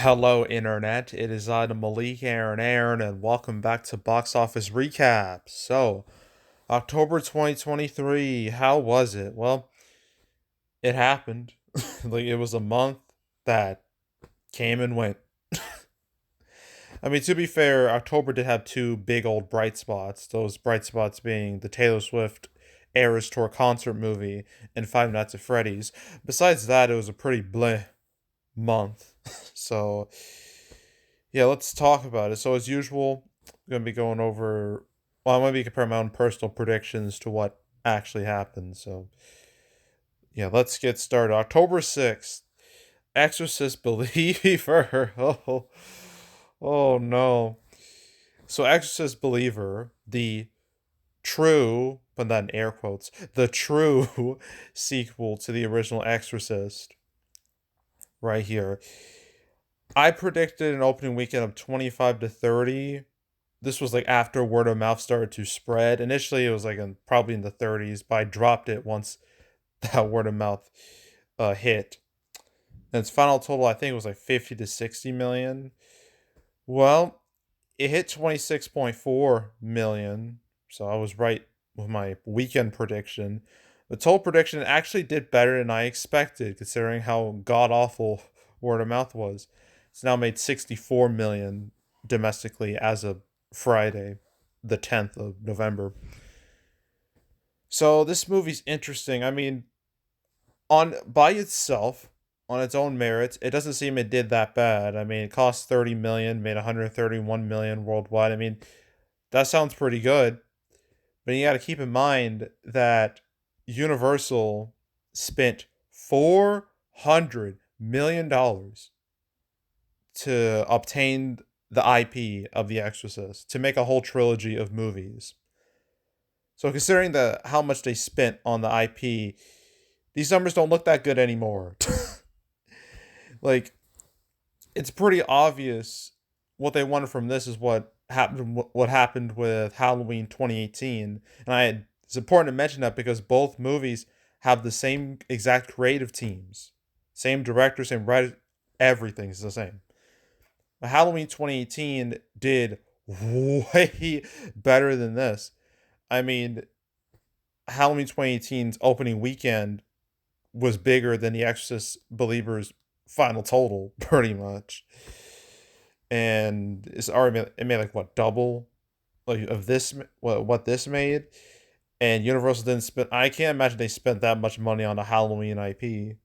Hello, Internet. It is I, the Malik Aaron, and welcome back to Box Office Recap. So, October 2023, how was it? Well, it happened. Like, it was a month that came and went. I mean, to be fair, October did have two big old bright spots. Those bright spots being the Taylor Swift Eras Tour concert movie and Five Nights at Freddy's. Besides that, it was a pretty bleh month. So, yeah, let's talk about it. So, as usual, I'm going to be going over. Well, I'm going to be comparing my own personal predictions to what actually happened. So, yeah, let's get started. October 6th, Exorcist Believer. Oh no. So, Exorcist Believer, the true, but not in air quotes, the true sequel to the original Exorcist, right here. I predicted an opening weekend of 25 to 30. This was like after word of mouth started to spread. Initially, it was like probably in the 30s, but I dropped it once that word of mouth hit. And its final total, I think, was like 50 to 60 million. Well, it hit 26.4 million, so I was right with my weekend prediction. The total prediction actually did better than I expected, considering how god awful word of mouth was. It's now made 64 million domestically as of Friday, the 10th of November. So this movie's interesting. I mean, on by itself, on its own merits, it doesn't seem it did that bad. I mean, it cost 30 million, made 131 million worldwide. I mean, that sounds pretty good, but you got to keep in mind that Universal spent $400 million to obtain the IP of The Exorcist to make a whole trilogy of movies. So considering how much they spent on the IP, these numbers don't look that good anymore. Like, it's pretty obvious what they wanted from this is what happened with Halloween 2018. And it's important to mention that because both movies have the same exact creative teams, same director, same writer, everything's the same. But Halloween 2018 did way better than this. I mean, Halloween 2018's opening weekend was bigger than the Exorcist Believers final total, pretty much. And it made like what double like of this what this made, and Universal didn't spend. I can't imagine they spent that much money on a Halloween IP.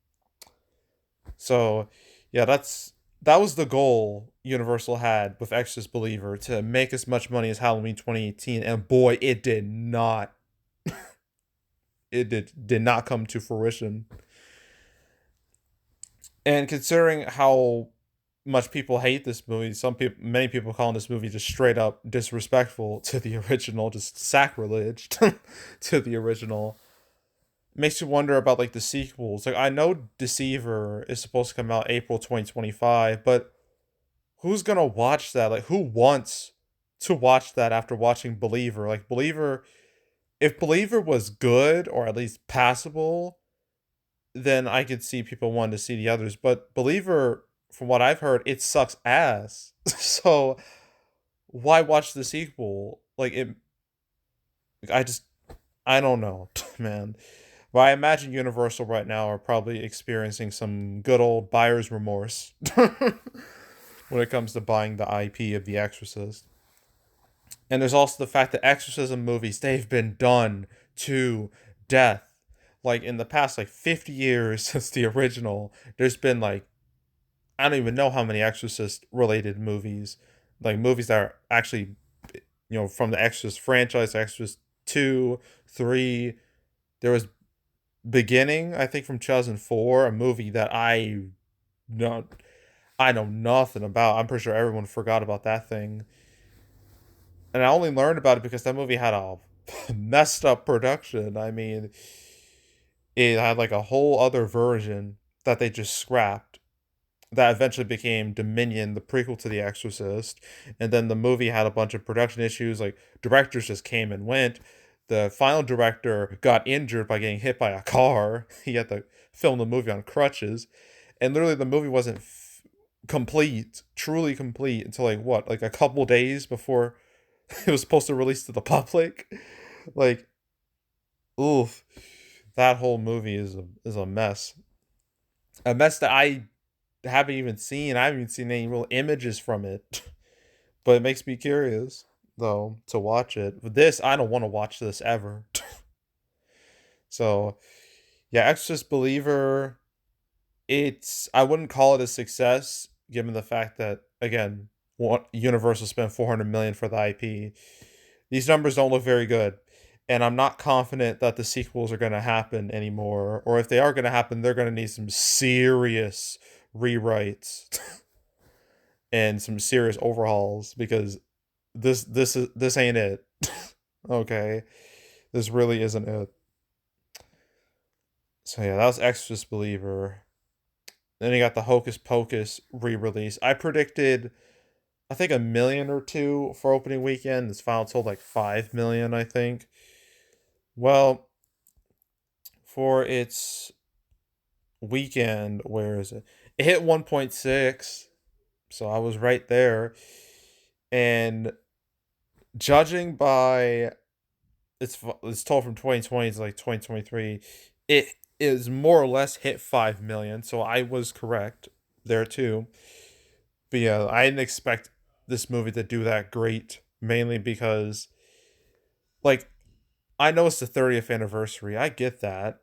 So, yeah, that was the goal Universal had with Exorcist Believer to make as much money as Halloween 2018, and boy, it did not. It did not come to fruition. And considering how much people hate this movie, many people calling this movie just straight up disrespectful to the original, just sacrilege to the original. Makes you wonder about like the sequels. Like, I know Deceiver is supposed to come out April 2025, but who's gonna watch that? Like, who wants to watch that after watching Believer? Like, if Believer was good or at least passable, then I could see people wanting to see the others. But Believer, from what I've heard, it sucks ass. So why watch the sequel? Like, I just, I don't know, man. But I imagine Universal right now are probably experiencing some good old buyer's remorse when it comes to buying the IP of The Exorcist. And there's also the fact that exorcism movies, they've been done to death. Like, in the past, like, 50 years since the original, there's been, like, I don't even know how many Exorcist related movies. Like, movies that are actually, from the Exorcist franchise, Exorcist 2, 3. There was Beginning, I think, from 2004, a movie that know I know nothing about. I'm pretty sure everyone forgot about that thing. And I only learned about it because that movie had a messed up production. I mean, it had like a whole other version that they just scrapped that eventually became Dominion, the prequel to The Exorcist. And then the movie had a bunch of production issues, like directors just came and went. The final director got injured by getting hit by a car. He had to film the movie on crutches. And literally the movie complete, truly complete, until like what, like a couple days before it was supposed to release to the public. Like, oof, that whole movie is a mess. A mess that I haven't even seen. I haven't even seen any real images from it, but it makes me curious though to watch it. But this, I don't want to watch this ever. So yeah, Exorcist Believer. It's, I wouldn't call it a success given the fact that again, Universal spent 400 million for the IP. These numbers don't look very good, and I'm not confident that the sequels are going to happen anymore. Or if they are going to happen, they're going to need some serious rewrites and some serious overhauls because this ain't it. Okay, this really isn't it. So yeah, that was Exorcist Believer. Then you got the Hocus Pocus re-release. I predicted, I think, a million or two for opening weekend. This final sold like 5 million, I think. Well, for its weekend, where is it? It hit 1.6, so I was right there. And judging by it's told from 2020 to like 2023, it is more or less hit 5 million. So I was correct there too. But yeah, I didn't expect this movie to do that great, mainly because like I know it's the 30th anniversary. I get that.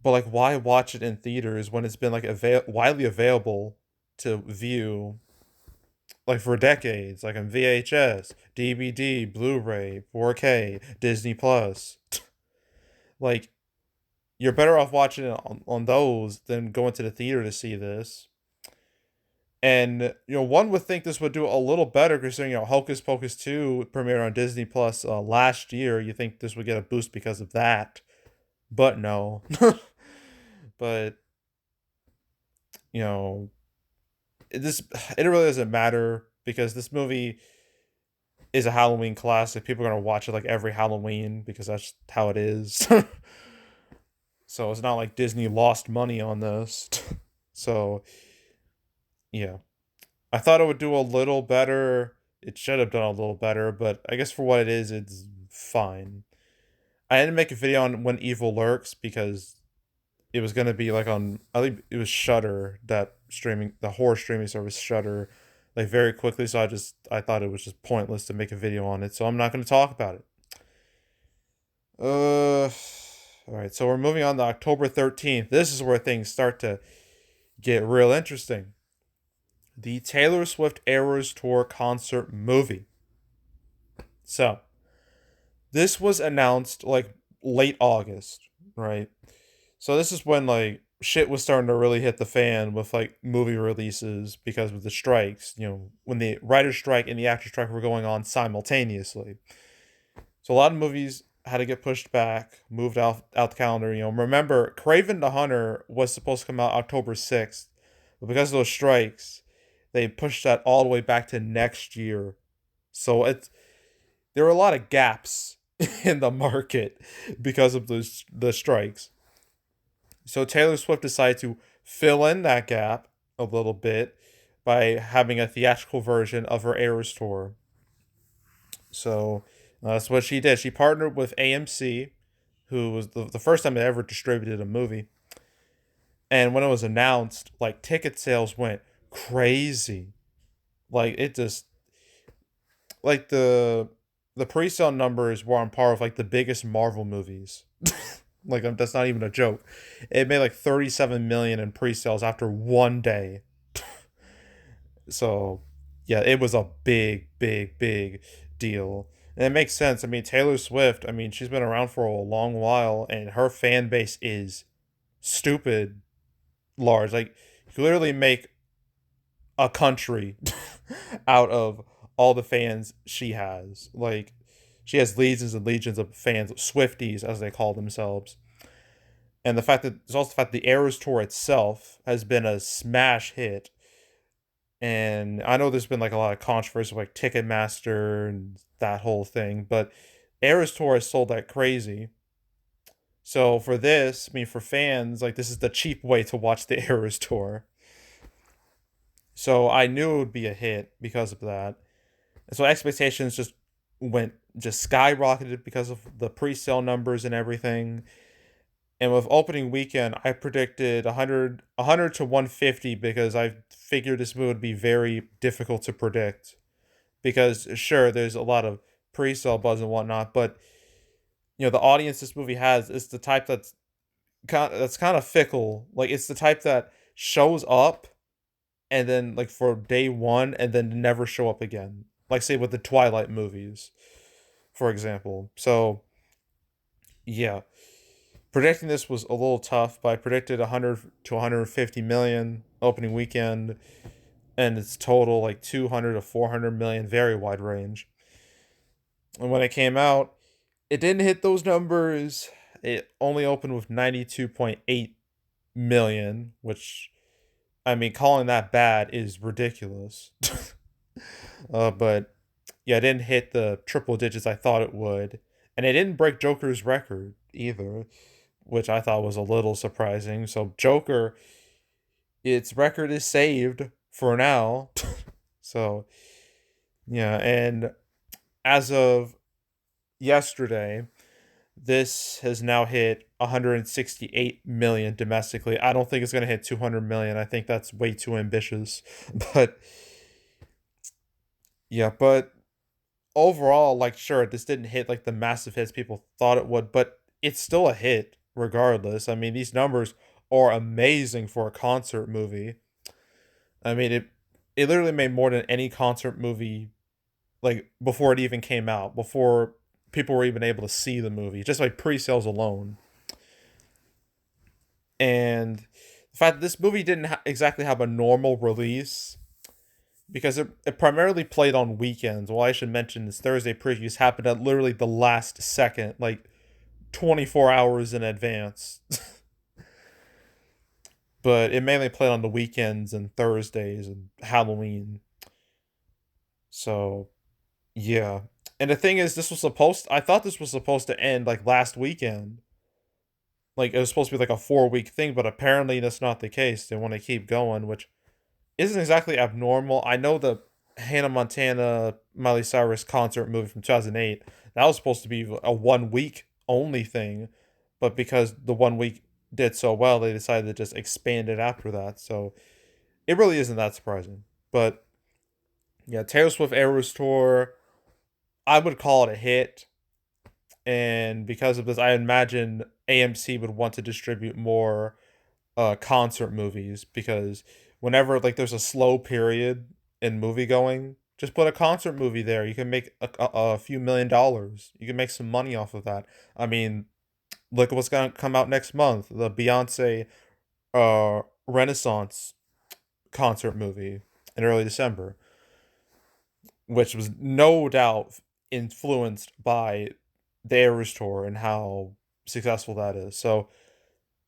But like why watch it in theaters when it's been like widely available to view like for decades, like on VHS, DVD, Blu-ray, 4K, Disney Plus. Like you're better off watching it on those than going to the theater to see this. And one would think this would do a little better considering Hocus Pocus 2 premiered on Disney Plus last year. You think this would get a boost because of that, but no. But you know, it really doesn't matter because this movie is a Halloween classic. People are gonna watch it like every Halloween because that's how it is. So it's not like Disney lost money on this. So yeah, I thought it would do a little better. It should have done a little better, but I guess for what it is, it's fine. I didn't make a video on When Evil Lurks because it was gonna be like on, I think it was Shudder, that streaming, the horror streaming service Shudder, like very quickly. So I thought it was just pointless to make a video on it. So I'm not gonna talk about it. All right. So we're moving on to October 13th. This is where things start to get real interesting. The Taylor Swift Eras Tour concert movie. So this was announced like late August, right? So this is when like shit was starting to really hit the fan with like movie releases because of the strikes. When the writer's strike and the actor strike were going on simultaneously. So a lot of movies had to get pushed back, moved out the calendar. Remember, Craven the Hunter was supposed to come out October 6th, but because of those strikes, they pushed that all the way back to next year. So there were a lot of gaps in the market because of the strikes. So Taylor Swift decided to fill in that gap a little bit by having a theatrical version of her Eras tour. So that's what she did. She partnered with AMC, who was the first time they ever distributed a movie. And when it was announced, like ticket sales went crazy. Like it just like the pre-sale numbers were on par with like the biggest Marvel movies. Like that's not even a joke. It made like 37 million in pre-sales after one day. So, yeah, it was a big, big, big deal. And it makes sense. I mean, Taylor Swift, I mean, she's been around for a long while and her fan base is stupid large. Like, you could literally make a country out of all the fans she has. Like, she has legions and legions of fans, Swifties as they call themselves. And the fact that there's also the fact that the Eras tour itself has been a smash hit. And I know there's been like a lot of controversy with like Ticketmaster and that whole thing, but Eras tour has sold like crazy. So for this, I mean, for fans, like this is the cheap way to watch the Eras tour. So I knew it would be a hit because of that. And so expectations just skyrocketed because of the pre-sale numbers and everything. And with opening weekend, I predicted 100 to 150 because I figured this movie would be very difficult to predict. Because sure, there's a lot of pre-sale buzz and whatnot, but the audience this movie has is the type that's kind of fickle. Like it's the type that shows up and then like for day one and then never show up again. Like say with the Twilight movies, for example. So yeah, predicting this was a little tough, but I predicted 100 to 150 million opening weekend, and it's total like 200 to 400 million, very wide range. And when it came out, it didn't hit those numbers. It only opened with 92.8 million, which I mean, calling that bad is ridiculous. But yeah, it didn't hit the triple digits I thought it would, and it didn't break Joker's record either, which I thought was a little surprising. So Joker, its record is saved for now. So yeah, and as of yesterday, this has now hit 168 million domestically. I don't think it's going to hit 200 million. I think that's way too ambitious. But yeah, but overall, like, sure, this didn't hit like the massive hits people thought it would, but it's still a hit regardless. I mean, these numbers are amazing for a concert movie. I mean, it literally made more than any concert movie like before it even came out, before people were even able to see the movie, just like pre-sales alone. And the fact that this movie didn't exactly have a normal release because it primarily played on weekends. Well, I should mention this Thursday previews happened at literally the last second, like 24 hours in advance. But it mainly played on the weekends and Thursdays and Halloween. So, yeah. And the thing is, I thought this was supposed to end like last weekend. Like it was supposed to be like a 4 week thing, but apparently that's not the case. They want to keep going, which isn't exactly abnormal. I know the Hannah Montana Miley Cyrus concert movie from 2008, that was supposed to be a 1 week only thing, but because the 1 week did so well, they decided to just expand it after that. So it really isn't that surprising. But yeah, Taylor Swift Eras Tour, I would call it a hit. And because of this, I imagine AMC would want to distribute more concert movies because whenever like there's a slow period in movie going, just put a concert movie there. You can make a few $1 million. You can make some money off of that. I mean, look at what's gonna come out next month: the Beyonce Renaissance concert movie in early December, which was no doubt influenced by the Eras Tour and how successful that is. So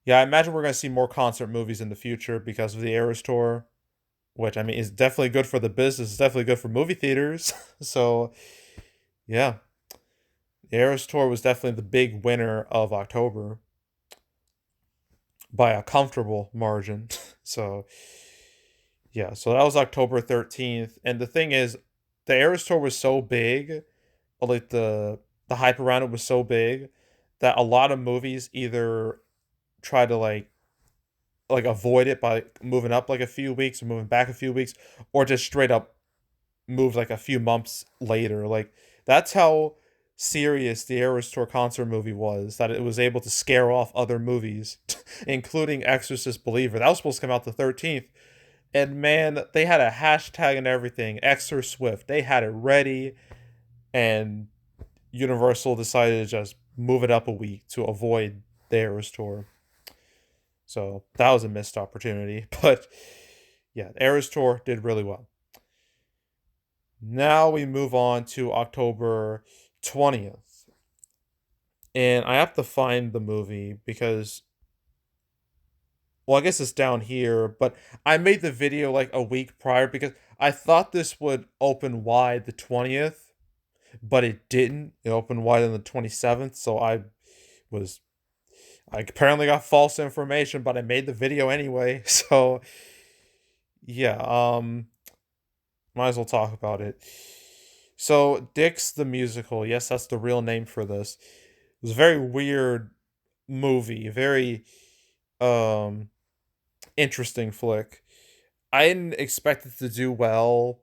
yeah, I imagine we're gonna see more concert movies in the future because of the Eras Tour, which I mean is definitely good for the business. It's definitely good for movie theaters. So yeah, the Eras Tour was definitely the big winner of October by a comfortable margin. So yeah, so that was October 13th, and the thing is, the Eras Tour was so big, or like the hype around it was so big that a lot of movies either try to like avoid it by moving up like a few weeks or moving back a few weeks, or just straight up move like a few months later. Like that's how serious the Eras Tour concert movie was, that it was able to scare off other movies, including Exorcist Believer. That was supposed to come out the 13th. And man, they had a hashtag and everything. Exor Swift. They had it ready, and Universal decided to just move it up a week to avoid the Eras Tour. So that was a missed opportunity. But yeah, the Eras Tour did really well. Now we move on to October 20th. And I have to find the movie because, well, I guess it's down here, but I made the video like a week prior because I thought this would open wide the 20th, but it didn't. It opened wide on the 27th. So was, I apparently got false information, but I made the video anyway. So Yeah, might as well talk about it. So, Dick's the Musical, yes, that's the real name for this. It was a very weird movie, very um interesting flick. I didn't expect it to do well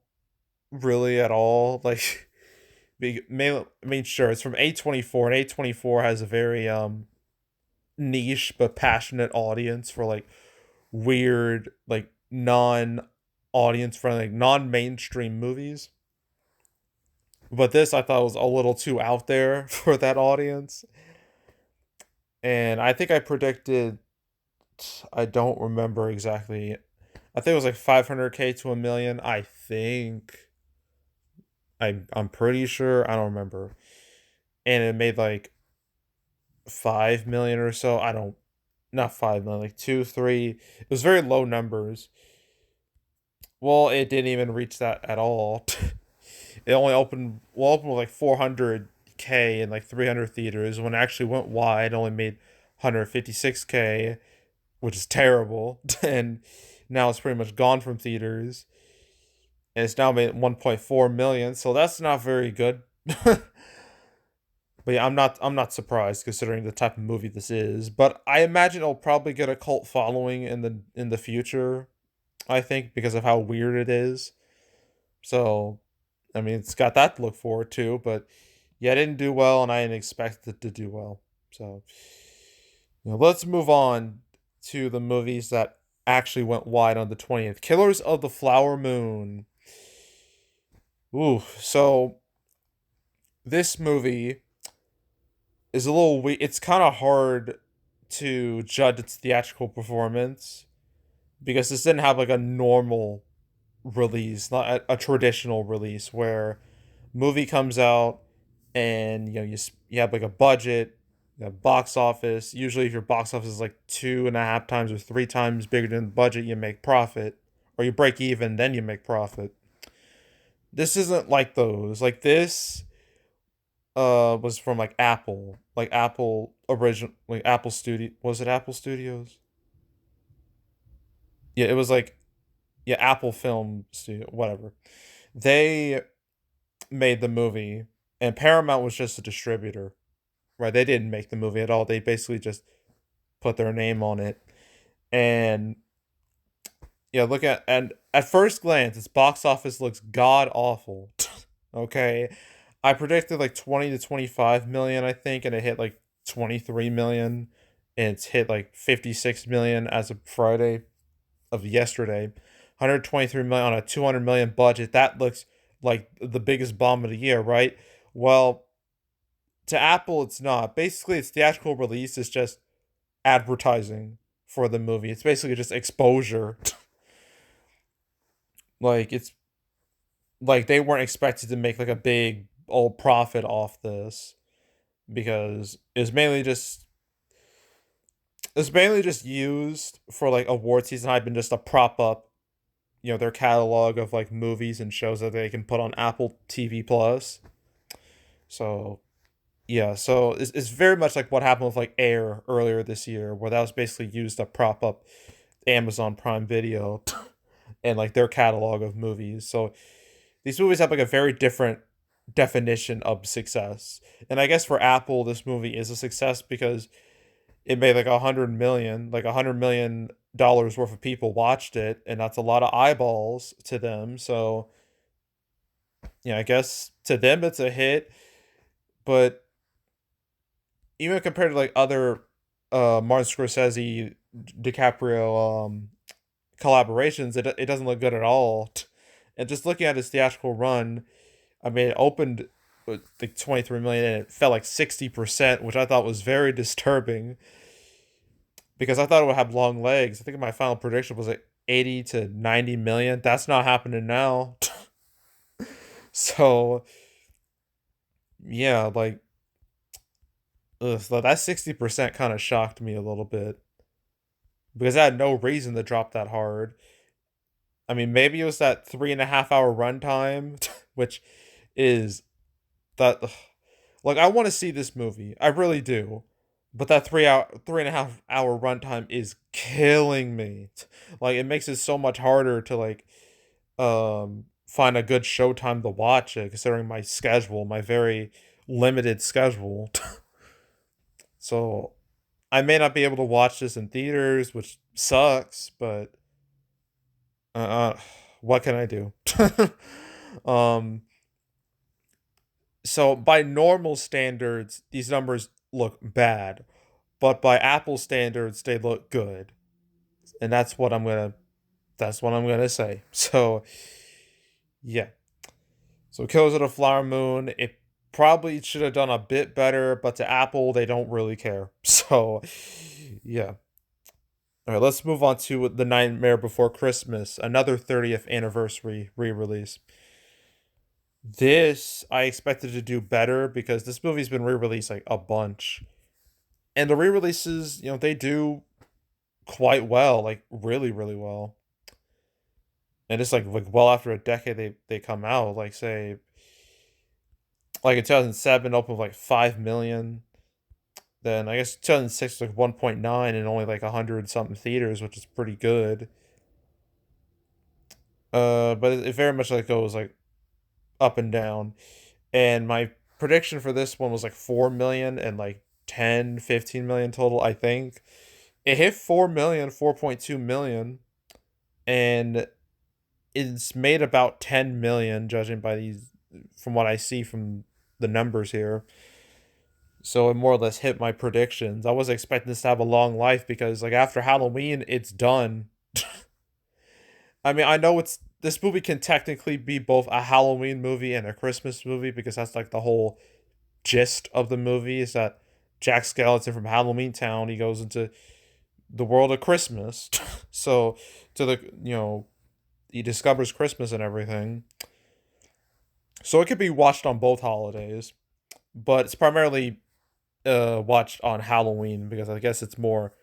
really at all. Like I mean sure, it's from A24 and A24 has a very niche but passionate audience for like weird like non audience friendly, like non-mainstream movies. But this I thought was a little too out there for that audience. And I think I predicted, I don't remember exactly. I think it was like 500K to a million. I think I'm pretty sure. I don't remember. And it made like 5 million or so. I don't, not 5 million, like two, three. It was very low numbers. Well, it didn't even reach that at all. It only opened, well, opened with like 400K in like 300 theaters. When it actually went wide, it only made 156K, which is terrible. And now it's pretty much gone from theaters. And it's now made 1.4 million, so that's not very good. But yeah, I'm not surprised considering the type of movie this is. But I imagine it'll probably get a cult following in the future. I think because of how weird it is. So, I mean, it's got that to look forward to. But yeah, it didn't do well, and I didn't expect it to do well. So, let's move on to the movies that actually went wide on the 20th. Killers of the Flower Moon. Ooh, so this movie is a little weak. It's kind of hard to judge its theatrical performance because this didn't have like a normal release, not a traditional release where movie comes out and you have like a budget, you have box office. Usually, if your box office is like 2.5 times or 3 times bigger than the budget, you make profit, or you break even, then you make profit. This isn't like those. Like this was from like Apple original, like Apple Studio. Was it Apple Studios? Yeah, it was like, yeah, Apple Film Studio, whatever. They made the movie, and Paramount was just a distributor, right? They didn't make the movie at all. They basically just put their name on it. And yeah, look at, and at first glance, its box office looks god awful. Okay, I predicted like 20 to 25 million, I think, and it hit like 23 million, and it's hit like 56 million as of Friday of yesterday. 123 million on a 200 million budget. That looks like the biggest bomb of the year, right? Well, to Apple, it's not. Basically, its theatrical release is just advertising for the movie. It's basically just exposure. Like it's like they weren't expected to make like a big old profit off this because it's mainly just used for like award season hype and just to prop up, their catalog of like movies and shows that they can put on Apple TV Plus. So yeah, so it's very much like what happened with like Air earlier this year, where that was basically used to prop up Amazon Prime Video and like their catalog of movies. So these movies have like a very different definition of success. And I guess for Apple, this movie is a success because it made like 100 million, like $100 million worth of people watched it, and that's a lot of eyeballs to them. So yeah, I guess to them it's a hit, but even compared to like other Martin Scorsese, DiCaprio collaborations, it doesn't look good at all. And just looking at his theatrical run, I mean, it opened with like 23 million and it fell like 60%, which I thought was very disturbing because I thought it would have long legs. I think my final prediction was like 80 to 90 million. That's not happening now. So, yeah, like, so that 60% kind of shocked me a little bit because I had no reason to drop that hard. I mean, maybe it was that 3.5 hour runtime, which is that. Like, I want to see this movie. I really do. but that 3.5 hour runtime is killing me. Like it makes it so much harder to like find a good showtime to watch it, considering my schedule, my very limited schedule. So I may not be able to watch this in theaters, which sucks, but uh, what can I do? um, so by normal standards, these numbers look bad, but by Apple standards, they look good, and that's what I'm gonna say. So yeah, so Killers of the Flower Moon, it probably should have done a bit better, but to Apple, they don't really care. So yeah. All right, let's move on to The Nightmare Before Christmas, another 30th anniversary re-release. This I expected to do better because this movie's been re-released like a bunch. And the re-releases, they do quite well, like really, really well. And it's like well after a decade they come out, like say like in 2007 opened with like 5 million. Then I guess 2006 was like 1.9 and only like 100 something theaters, which is pretty good. But it very much like goes like up and down. And my prediction for this one was like 4 million and like 10, 15 million total, I think. It hit 4 million, 4.2 million, and it's made about 10 million, judging by these, from what I see from the numbers here. So it more or less hit my predictions. I was expecting this to have a long life because, like, after Halloween, it's done. I mean, I know this movie can technically be both a Halloween movie and a Christmas movie because that's like the whole gist of the movie is that Jack Skellington from Halloween Town, he goes into the world of Christmas. So to the he discovers Christmas and everything. So it could be watched on both holidays, but it's primarily watched on Halloween because I guess it's more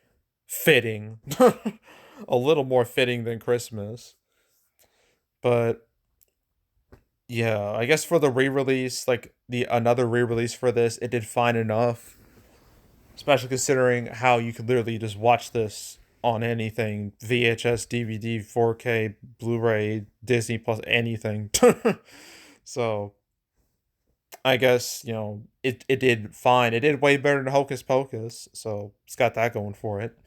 fitting. A little more fitting than Christmas. But yeah, I guess for the re-release, like the another re-release for this, it did fine enough. Especially considering how you could literally just watch this on anything VHS, DVD, 4K, Blu ray, Disney Plus, anything. So I guess, it did fine. It did way better than Hocus Pocus. So it's got that going for it.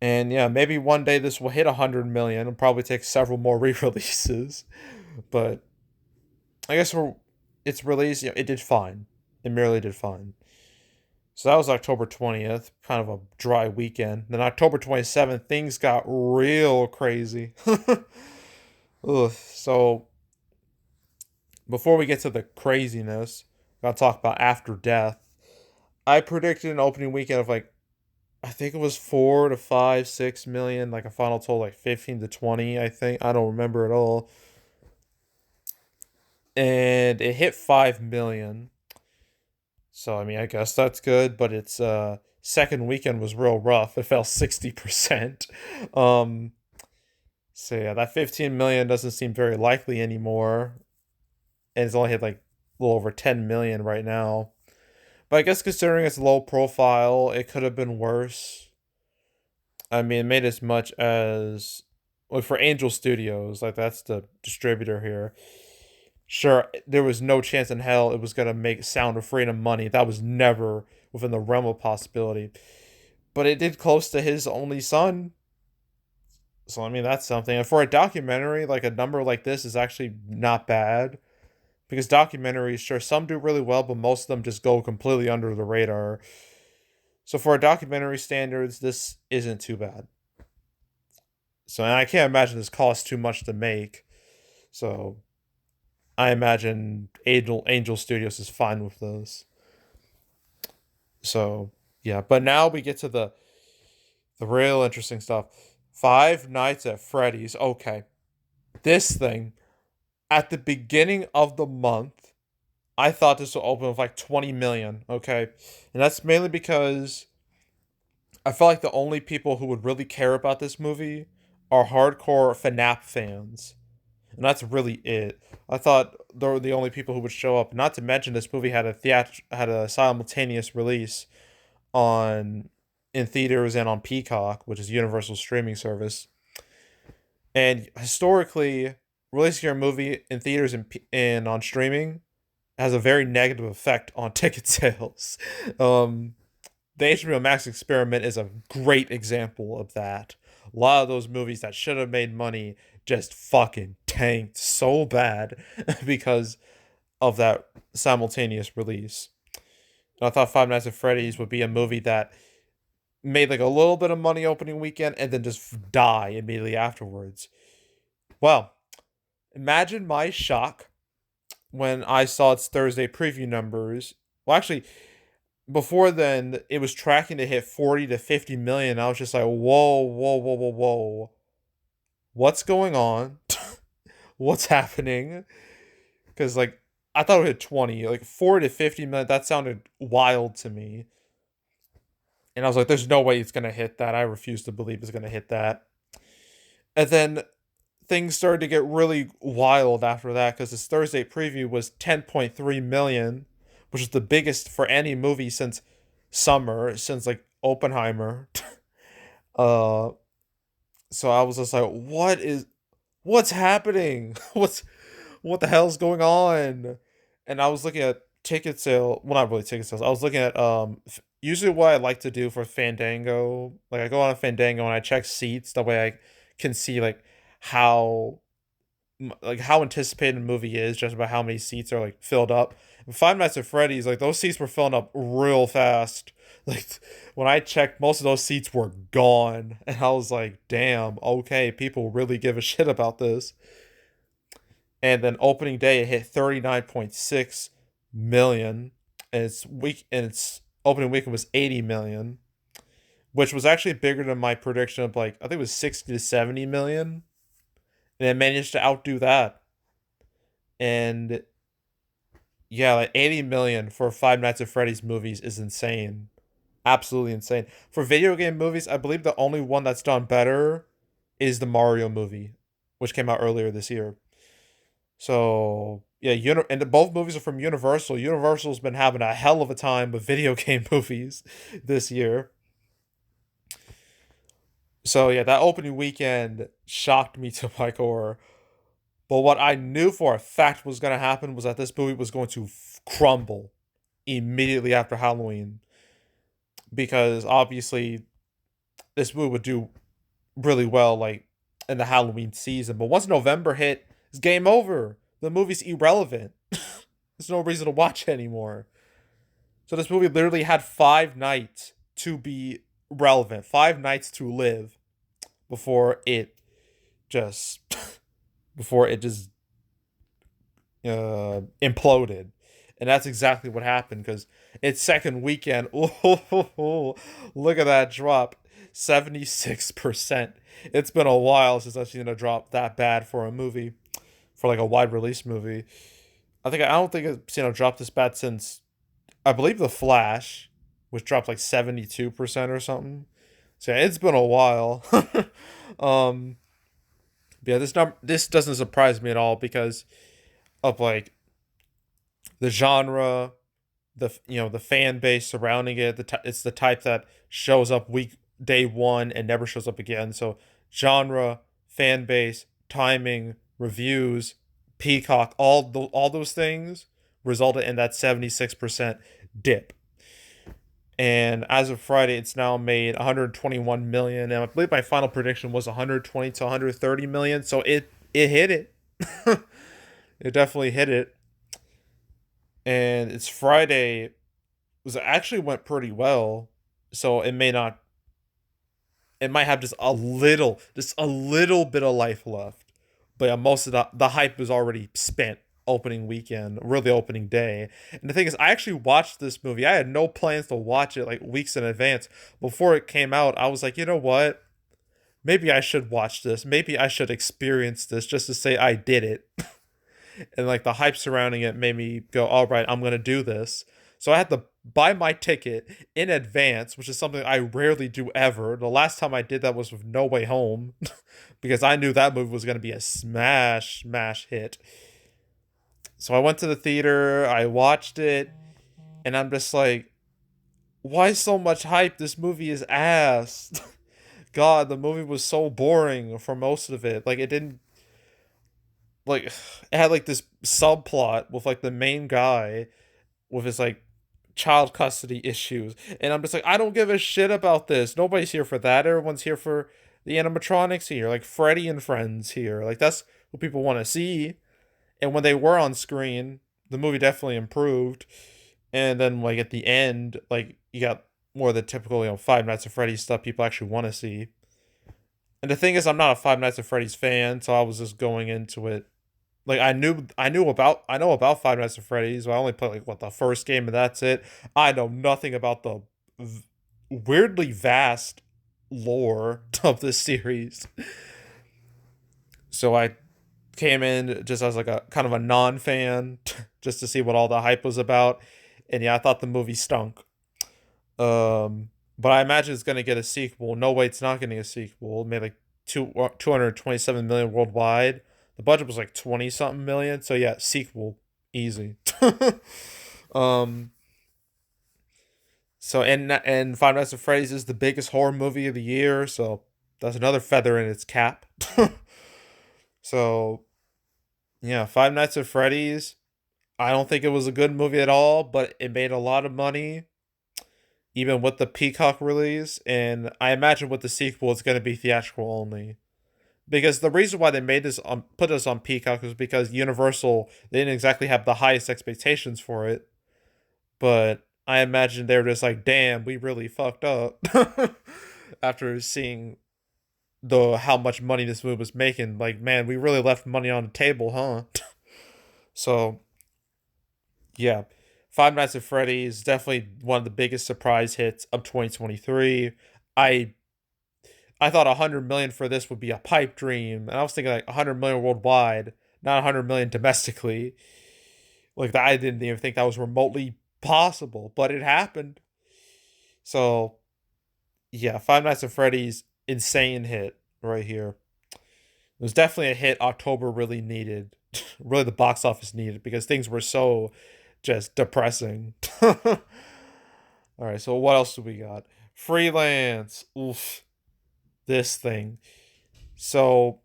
And yeah, maybe one day this will hit 100 million. It'll probably take several more re releases. But I guess for its release, it did fine. It merely did fine. So that was October 20th, kind of a dry weekend. Then October 27th, things got real crazy. Ugh. So before we get to the craziness, I'm gonna talk about After Death. I predicted an opening weekend of like I think it was 4 to 5, 6 million, like a final total like 15 to 20, I think. I don't remember at all. And it hit 5 million. So I mean, I guess that's good, but its second weekend was real rough. It fell 60%. Um, so yeah, that 15 million doesn't seem very likely anymore, and it's only hit like a little over 10 million right now. But I guess considering its low profile, it could have been worse. I mean, it made as much as like for Angel Studios, like that's the distributor here. Sure, there was no chance in hell it was gonna make Sound of Freedom money. That was never within the realm of possibility. But it did close to his only son. So I mean that's something. And for a documentary, like a number like this is actually not bad. Because documentaries, sure, some do really well, but most of them just go completely under the radar. So for a documentary standards, this isn't too bad. So and I can't imagine this costs too much to make. So I imagine Angel Studios is fine with this. So yeah, but now we get to the real interesting stuff. Five Nights at Freddy's. Okay, this thing at the beginning of the month, I thought this would open with like 20 million. Okay, and that's mainly because I felt like the only people who would really care about this movie are hardcore FNAF fans. And that's really it. I thought they were the only people who would show up. Not to mention, this movie had a simultaneous release on in theaters and on Peacock, which is Universal streaming service. And historically, releasing your movie in theaters and on streaming has a very negative effect on ticket sales. Um, the HBO Max experiment is a great example of that. A lot of those movies that should have made money just fucking tanked so bad because of that simultaneous release. And I thought Five Nights at Freddy's would be a movie that made like a little bit of money opening weekend and then just die immediately afterwards. Well, imagine my shock when I saw its Thursday preview numbers. Well, actually, before then, it was tracking to hit 40 to 50 million. I was just like, whoa, whoa, whoa, whoa, whoa. What's going on? What's happening? Because, like, I thought it would hit 20. Like, 40 to 50 million, that sounded wild to me. And I was like, there's no way it's going to hit that. I refuse to believe it's going to hit that. And then things started to get really wild after that because this Thursday preview was 10.3 million, which is the biggest for any movie since Summer, since like Oppenheimer. uh so I was just like, what's happening? What the hell's going on? And I was looking at ticket sale, well, not really ticket sales. I was looking at usually what I like to do for Fandango, like I go on a Fandango and I check seats, that way I can see like how how anticipated the movie is just about how many seats are like filled up. And Five Nights at Freddy's, like those seats were filling up real fast. Like when I checked, most of those seats were gone, and I was like, "Damn, okay, people really give a shit about this." And then opening day, it hit 39.6 million, and its opening weekend was 80 million, which was actually bigger than my prediction of like I think it was 60 to 70 million, and it managed to outdo that. And yeah, like 80 million for Five Nights at Freddy's movies is insane. Absolutely insane. For video game movies, I believe the only one that's done better is the Mario movie, which came out earlier this year. So, yeah, and both movies are from Universal. Universal's been having a hell of a time with video game movies this year. So, yeah, that opening weekend shocked me to my core. But what I knew for a fact was going to happen was that this movie was going to crumble immediately after Halloween. Because obviously, this movie would do really well, like, in the Halloween season. But once November hit, it's game over. The movie's irrelevant. There's no reason to watch it anymore. So this movie literally had 5 nights to be relevant, 5 nights to live before it just imploded. And that's exactly what happened because its second weekend, oh, look at that drop, 76%. It's been a while since I've seen a drop that bad for a movie, for like a wide release movie. I don't think I've seen a drop this bad since I believe The Flash, which dropped like 72% or something. So yeah, it's been a while. um, yeah, this doesn't surprise me at all because of like the genre, the fan base surrounding it. It's the type that shows up day one and never shows up again. So genre, fan base, timing, reviews, Peacock, all those things resulted in that 76% dip. And as of Friday, it's now made 121 million, and I believe my final prediction was 120 to 130 million. So it hit it. It definitely hit it. And it's Friday was actually went pretty well. So it might have just a little bit of life left. But yeah, most of the hype was already spent opening weekend, really opening day. And the thing is, I actually watched this movie. I had no plans to watch it like weeks in advance. Before it came out, I was like, you know what? Maybe I should watch this. Maybe I should experience this just to say I did it. And like the hype surrounding it made me go, all right, I'm gonna do this. So I had to buy my ticket in advance, which is something I rarely do ever. The last time I did that was with No Way Home, because I knew that movie was gonna be a smash hit. So I went to the theater, I watched it, and I'm just like, Why so much hype? This movie is ass. God, the movie was so boring for most of it. Like it didn't like it had like this subplot with like the main guy with his like child custody issues. And I'm just like, I don't give a shit about this. Nobody's here for that. Everyone's here for the animatronics here, like Freddy and friends here. Like that's what people want to see. And when they were on screen, the movie definitely improved. And then like at the end, like you got more of the typical, Five Nights at Freddy's stuff people actually want to see. And the thing is, I'm not a Five Nights at Freddy's fan, so I was just going into it like I know about Five Nights at Freddy's. But I only played like what the first game and that's it. I know nothing about the weirdly vast lore of this series. So I came in just as like a kind of a non-fan just to see what all the hype was about. And yeah, I thought the movie stunk. But I imagine it's gonna get a sequel. No way, it's not getting a sequel. It made like 227 million worldwide. The budget was like 20 something million. So yeah, sequel easy. um. So and Five Nights at Freddy's is the biggest horror movie of the year. So that's another feather in its cap. So yeah, Five Nights at Freddy's. I don't think it was a good movie at all, but it made a lot of money even with the Peacock release, and I imagine with the sequel it's going to be theatrical only. Because the reason why they made this put this on Peacock was because Universal, they didn't exactly have the highest expectations for it, but I imagine they were just like, "Damn, we really fucked up." After seeing the how much money this movie was making, like, man, we really left money on the table, huh? So yeah, Five Nights at Freddy's definitely one of the biggest surprise hits of 2023. I I thought 100 million for this would be a pipe dream, and I was thinking like 100 million worldwide, not 100 million domestically. Like that, I didn't even think that was remotely possible, but it happened. So yeah, Five Nights at Freddy's insane hit right here. It was definitely a hit October really needed. Really the box office needed because things were so just depressing. All right, so what else do we got? Freelance. Oof. This thing. So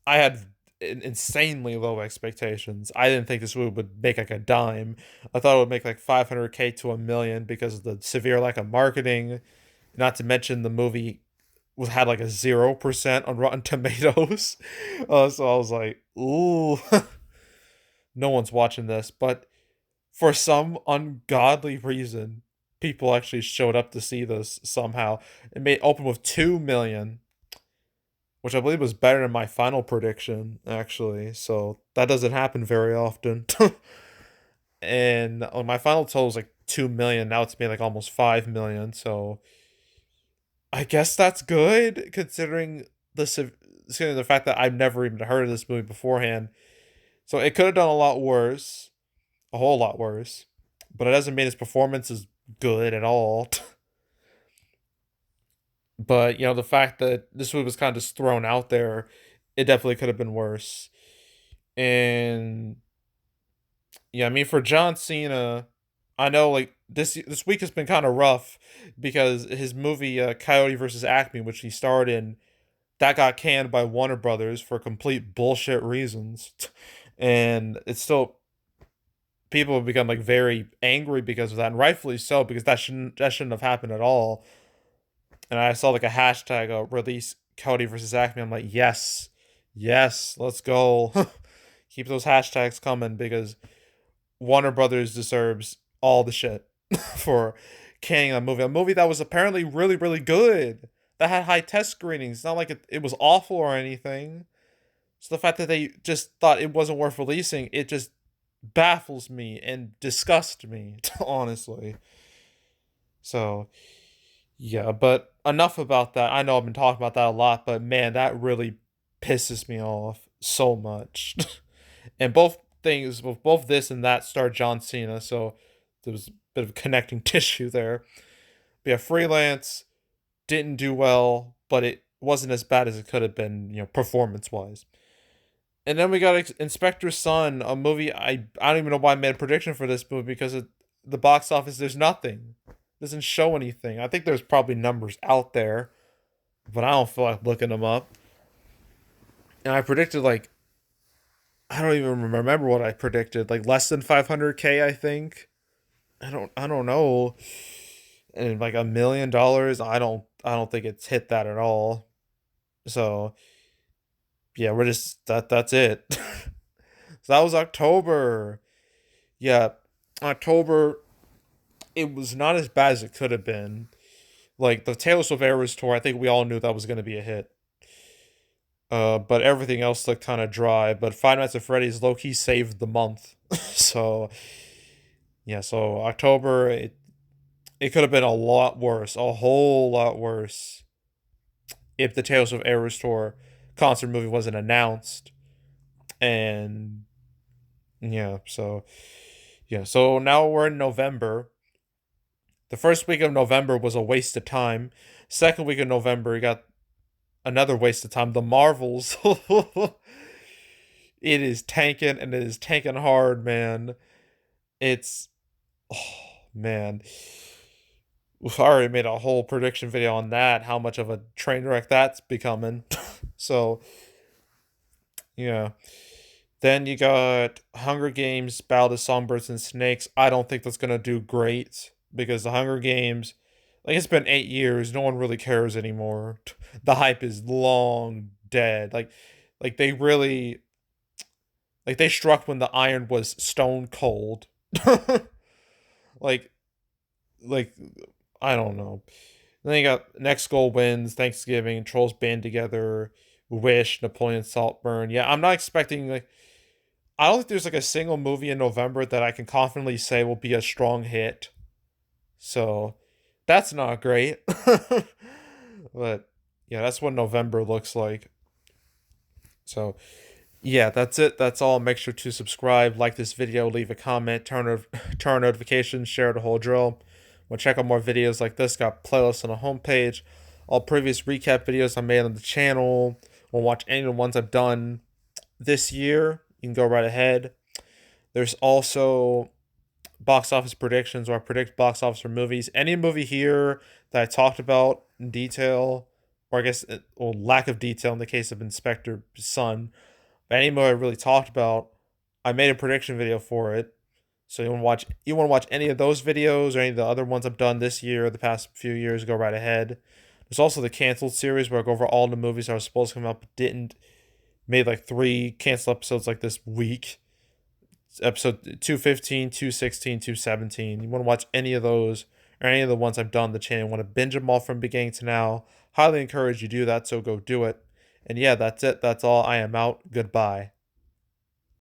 I had insanely low expectations. I didn't think this movie would make like a dime. I thought it would make like 500K to a million because of the severe lack of marketing. Not to mention the movie was had like a 0% on Rotten Tomatoes. So I was like, ooh, no one's watching this. But for some ungodly reason, people actually showed up to see this somehow. It made open with 2 million, which I believe was better than my final prediction, actually. So that doesn't happen very often. And on my final total was like 2 million. Now it's made like almost 5 million. So I guess that's good considering considering the fact that I've never even heard of this movie beforehand. So it could have done a lot worse, a whole lot worse, but it doesn't mean his performance is good at all. But the fact that this movie was kind of just thrown out there, it definitely could have been worse. And yeah, I mean for John Cena, I know like this week has been kind of rough because his movie Coyote versus Acme, which he starred in, that got canned by Warner Brothers for complete bullshit reasons. And it's still people have become like very angry because of that, and rightfully so because that shouldn't have happened at all. And I saw like a hashtag release Cody versus Acme. I'm like, yes, yes, let's go. Keep those hashtags coming because Warner Brothers deserves all the shit for canning a movie that was apparently really, really good. That had high test screenings. It's not like it was awful or anything. So the fact that they just thought it wasn't worth releasing, it just baffles me and disgusts me, honestly. So yeah, but enough about that. I know I've been talking about that a lot, but man, that really pisses me off so much. And both things, both this and that, starred John Cena, so there was a bit of connecting tissue there. But yeah, Freelance didn't do well, but it wasn't as bad as it could have been, performance wise. And then we got Inspector Sun, a movie I don't even know why I made a prediction for this movie because of the box office. There's nothing. Doesn't show anything. I think there's probably numbers out there, but I don't feel like looking them up. And I predicted like I don't even remember what I predicted. Like less than 500K, I think. I don't know. And like $1 million, I don't think it's hit that at all. So yeah, we're just that's it. So that was October. Yeah, October. It was not as bad as it could have been. Like the Taylor Swift Eras tour, I think we all knew that was going to be a hit. But everything else looked kind of dry. But Five Nights at Freddy's low key saved the month. So yeah, so October it could have been a lot worse, a whole lot worse, if the Taylor Swift Eras tour concert movie wasn't announced. And so now we're in November. The first week of November was a waste of time. Second week of November, you got another waste of time. The Marvels. It is tanking, and it is tanking hard, man. It's man. I already made a whole prediction video on that, how much of a train wreck that's becoming. So yeah. Then you got Hunger Games, Battle of Songbirds and Snakes. I don't think that's gonna do great because the Hunger Games, like it's been 8 years, no one really cares anymore. The hype is long dead. Like they really, like they struck when the iron was stone cold. like, like I don't know. Then you got Next Goal Wins, Thanksgiving, Trolls Band Together, Wish, Napoleon Saltburn. Yeah, I'm not expecting like I don't think there's like a single movie in November that I can confidently say will be a strong hit. So that's not great. But yeah, that's what November looks like. So yeah, that's it. That's all. Make sure to subscribe, like this video, leave a comment, turn on notifications, share the whole drill. Want to check out more videos like this? Got playlists on the homepage. All previous recap videos I made on the channel. Want to watch any of the ones I've done this year? You can go right ahead. There's also box office predictions, where I predict box office for movies. Any movie here that I talked about in detail, or I guess, or lack of detail in the case of Inspector Sun, but any movie I really talked about, I made a prediction video for it. So you want to watch any of those videos or any of the other ones I've done this year or the past few years, go right ahead. There's also the canceled series where I go over all the movies that were supposed to come out but didn't. Made like 3 canceled episodes like this week. Episode 215, 216, 217. You want to watch any of those or any of the ones I've done on the channel, want to binge them all from beginning to now, highly encourage you to do that, so go do it. And yeah, that's it. That's all. I am out. Goodbye.